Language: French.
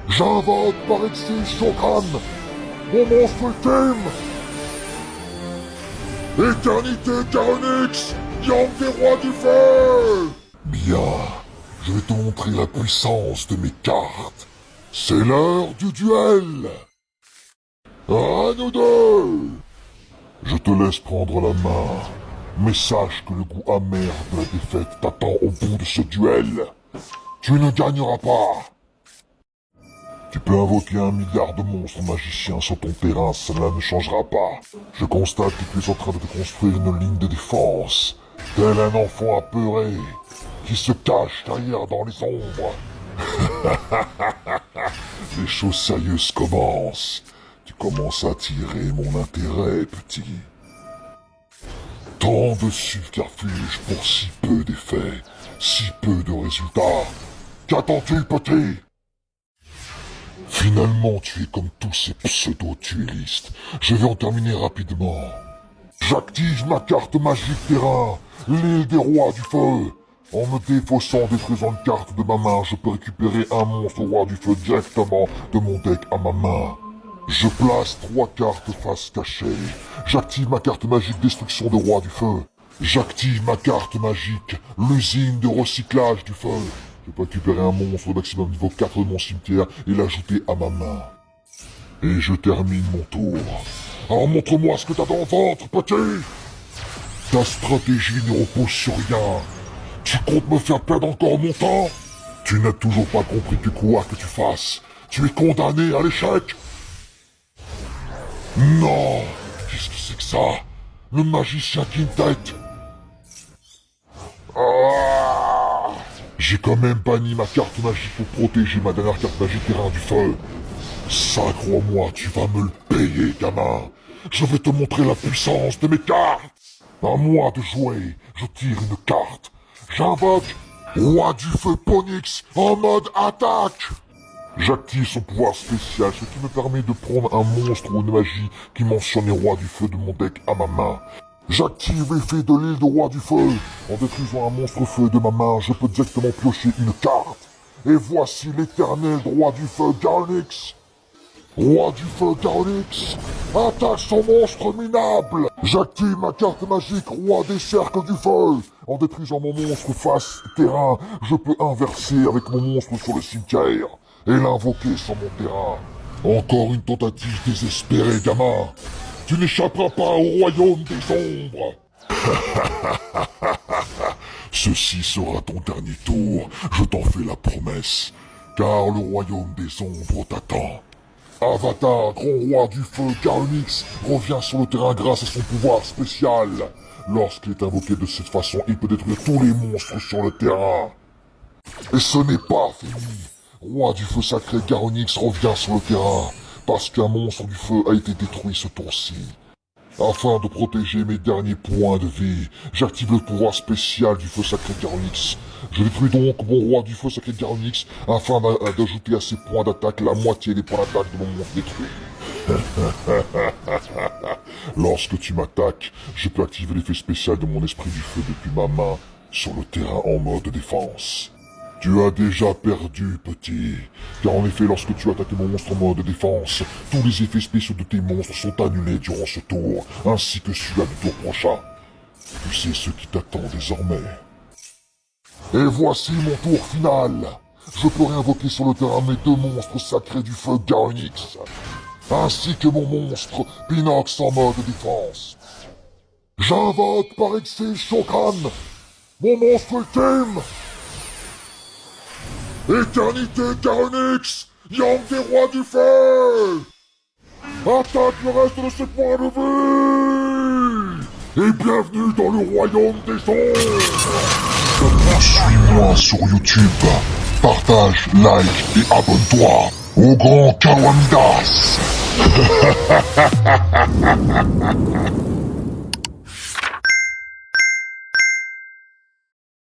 J'invoque par Exil Shokan, mon monstre ultime. Éternité Charonix, Yang des rois du feu. Bien, je vais te montrer la puissance de mes cartes. C'est l'heure du duel. À nous deux. Je te laisse prendre la main, mais sache que le goût amer de la défaite t'attend au bout de ce duel. Tu ne gagneras pas. Tu peux invoquer 1 milliard de monstres magiciens sur ton terrain, cela ne changera pas. Je constate que tu es en train de te construire une ligne de défense, tel un enfant apeuré, qui se cache derrière dans les ombres. Les choses sérieuses commencent. Tu commences à attirer mon intérêt, petit. Tant de subterfuges pour si peu d'effets, si peu de résultats. Qu'attends-tu, petit? Finalement, tu es comme tous ces pseudo-duellistes. Je vais en terminer rapidement. J'active ma carte magique terrain, l'île des rois du feu. En me défaussant et détruisant une carte de ma main, je peux récupérer un monstre roi du feu directement de mon deck à ma main. Je place 3 cartes face cachée. J'active ma carte magique destruction de roi du feu. J'active ma carte magique l'usine de recyclage du feu. Je peux récupérer un monstre au maximum niveau 4 de mon cimetière et l'ajouter à ma main. Et je termine mon tour. Alors montre-moi ce que t'as dans le ventre, petit. Ta stratégie ne repose sur rien. Tu comptes me faire perdre encore mon temps? Tu n'as toujours pas compris que quoi que tu fasses, tu es condamné à l'échec. Non. Qu'est-ce que c'est que ça? Le magicien Quintet. Ah. J'ai quand même banni ma carte magique pour protéger ma dernière carte magique terrain du feu. Ça, crois-moi, tu vas me le payer, gamin. Je vais te montrer la puissance de mes cartes. À moi de jouer, je tire une carte. J'invoque Roi du Feu Ponyx en mode attaque. J'active son pouvoir spécial, ce qui me permet de prendre un monstre ou une magie qui mentionne les rois du feu de mon deck à ma main. J'active l'effet de l'île de roi du feu. En détruisant un monstre feu de ma main, je peux directement piocher une carte. Et voici l'éternel roi du feu Charonix. Roi du feu Charonix attaque son monstre minable. J'active ma carte magique roi des cercles du feu. En détruisant mon monstre face terrain, je peux inverser avec mon monstre sur le cimetière et l'invoquer sur mon terrain. Encore une tentative désespérée, gamin. Tu n'échapperas pas au royaume des ombres. Ceci sera ton dernier tour, je t'en fais la promesse, car le royaume des ombres t'attend. Avatar, grand roi du feu, Charonix, revient sur le terrain grâce à son pouvoir spécial. Lorsqu'il est invoqué de cette façon, il peut détruire tous les monstres sur le terrain. Et ce n'est pas fini. Roi du feu sacré, Charonix revient sur le terrain, parce qu'un monstre du feu a été détruit ce tour-ci. Afin de protéger mes derniers points de vie, j'active le pouvoir spécial du feu sacré Charonix. Je détruis donc mon roi du feu sacré Charonix afin d'ajouter à ses points d'attaque la moitié des points d'attaque de mon monstre détruit. Lorsque tu m'attaques, je peux activer l'effet spécial de mon esprit du feu depuis ma main sur le terrain en mode défense. Tu as déjà perdu, petit, car en effet, lorsque tu attaques mon monstre en mode défense, tous les effets spéciaux de tes monstres sont annulés durant ce tour, ainsi que celui du tour prochain. Tu sais ce qui t'attend désormais. Et voici mon tour final. Je peux réinvoquer sur le terrain mes 2 monstres sacrés du feu Charonix, ainsi que mon monstre Pinox en mode défense. J'invoque par Exil Shokan, mon monstre ultime. Éternité Charonix, Yang des rois du feu. Attaque le reste de ses points de vie. Et bienvenue dans le royaume des ombres. Suis-moi sur YouTube. Partage, like et abonne-toi au grand Kawamidas.